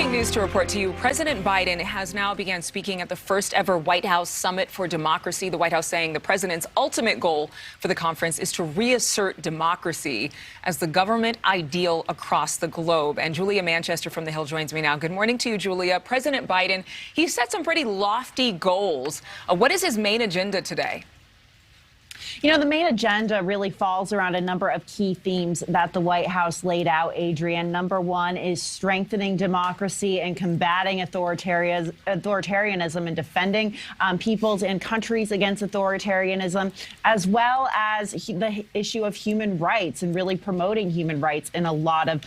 Breaking news to report to you. President Biden has now began speaking at the first ever White House Summit for Democracy. The White House saying the president's ultimate goal for the conference is to reassert democracy as the government ideal across the globe. And Julia Manchester from The Hill joins me now. Good morning to you, Julia. President Biden, he set some pretty lofty goals. What is his main agenda today? You know, the main agenda really falls around a number of key themes that the White House laid out, Adrienne. Number one is strengthening democracy and combating authoritarianism and defending peoples and countries against authoritarianism, as well as the issue of human rights and really promoting human rights in a lot of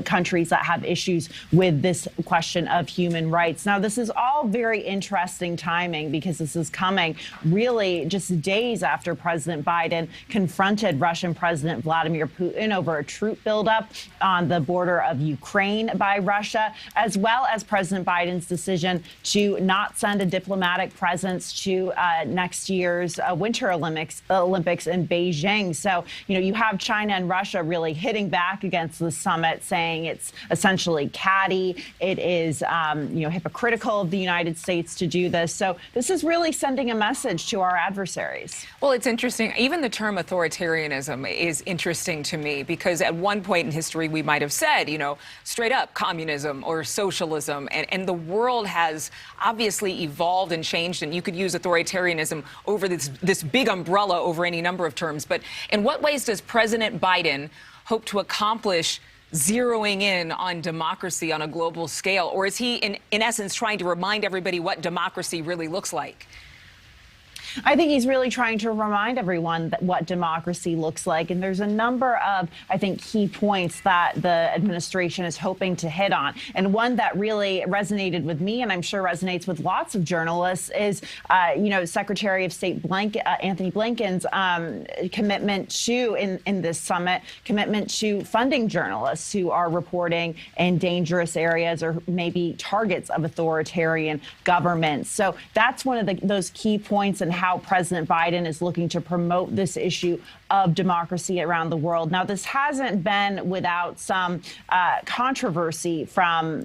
countries that have issues with this question of human rights. Now, this is all very interesting timing because this is coming really just days after President Biden confronted Russian President Vladimir Putin over a troop buildup on the border of Ukraine by Russia, as well as President Biden's decision to not send a diplomatic presence to next year's Winter Olympics in Beijing. So, you know, you have China and Russia really hitting back against the summit, saying it's essentially catty. It is, hypocritical of the United States to do this. So this is really sending a message to our adversaries. Well, it's interesting. Even the term authoritarianism is interesting to me because at one point in history, we might have said, you know, straight up communism or socialism. And the world has obviously evolved and changed. And you could use authoritarianism over this big umbrella over any number of terms. But in what ways does President Biden hope to accomplish zeroing in on democracy on a global scale? Or is he, in essence, trying to remind everybody what democracy really looks like? I think he's really trying to remind everyone that what democracy looks like. And there's a number of, I think, key points that the administration is hoping to hit on. And one that really resonated with me, and I'm sure resonates with lots of journalists, is, Secretary of State Anthony Blinken's commitment to, in this summit, commitment to funding journalists who are reporting in dangerous areas or maybe targets of authoritarian governments. So that's one of those key points and how President Biden is looking to promote this issue of democracy around the world. Now, this hasn't been without some controversy from,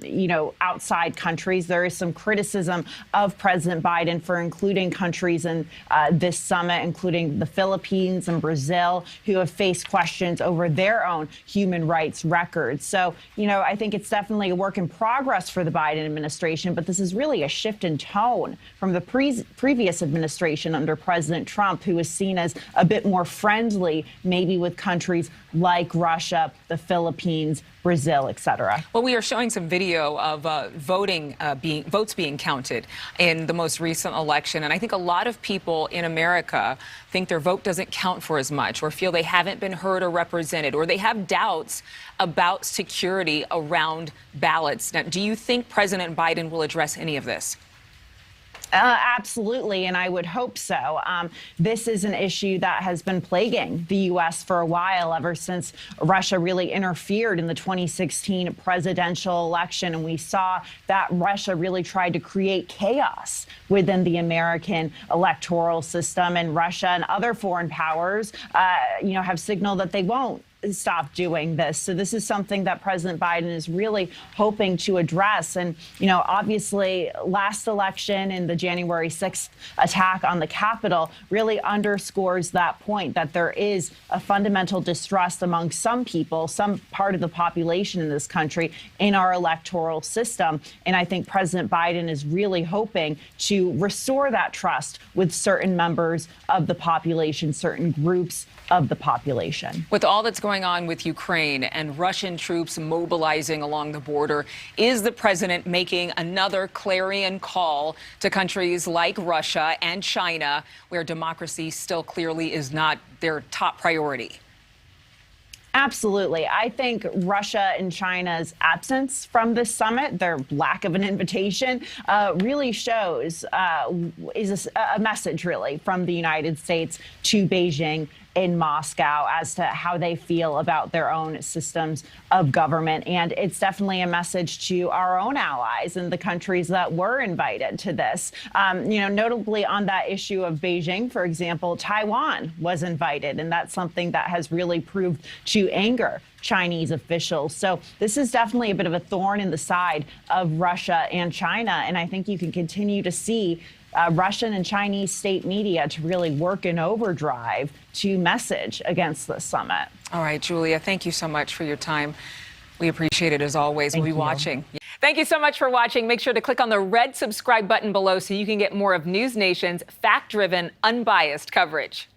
outside countries. There is some criticism of President Biden for including countries in this summit, including the Philippines and Brazil, who have faced questions over their own human rights records. So, I think it's definitely a work in progress for the Biden administration, but this is really a shift in tone from the previous administration under President Trump, who was seen as a bit more friendly, maybe with countries like Russia, the Philippines, Brazil, et cetera. Well, we are showing some video of votes being counted in the most recent election. And I think a lot of people in America think their vote doesn't count for as much or feel they haven't been heard or represented, or they have doubts about security around ballots. Now, do you think President Biden will address any of this? Absolutely, and I would hope so. This is an issue that has been plaguing the U.S. for a while, ever since Russia really interfered in the 2016 presidential election. And we saw that Russia really tried to create chaos within the American electoral system. And Russia and other foreign powers, have signaled that they won't stop doing this. So this is something that President Biden is really hoping to address. And, obviously, last election and the January 6th attack on the Capitol really underscores that point, that there is a fundamental distrust among some people, some part of the population in this country, in our electoral system. And I think President Biden is really hoping to restore that trust with certain members of the population, certain groups of the population. With all that's going on with Ukraine and Russian troops mobilizing along the border, is the president making another clarion call to countries like Russia and China, where democracy still clearly is not their top priority? Absolutely. I think Russia and China's absence from this summit, their lack of an invitation, really shows, is a message, really, from the United States to Beijing in Moscow as to how they feel about their own systems of government. And it's definitely a message to our own allies and the countries that were invited to this. Notably on that issue of Beijing, for example, Taiwan was invited, and that's something that has really proved to anger Chinese officials. So this is definitely a bit of a thorn in the side of Russia and China. And I think you can continue to see Russian and Chinese state media to really work in overdrive to message against this summit. All right, Julia, thank you so much for your time. We appreciate it as always. We'll be watching. Thank you so much for watching. Make sure to click on the red subscribe button below so you can get more of News Nation's fact-driven, unbiased coverage.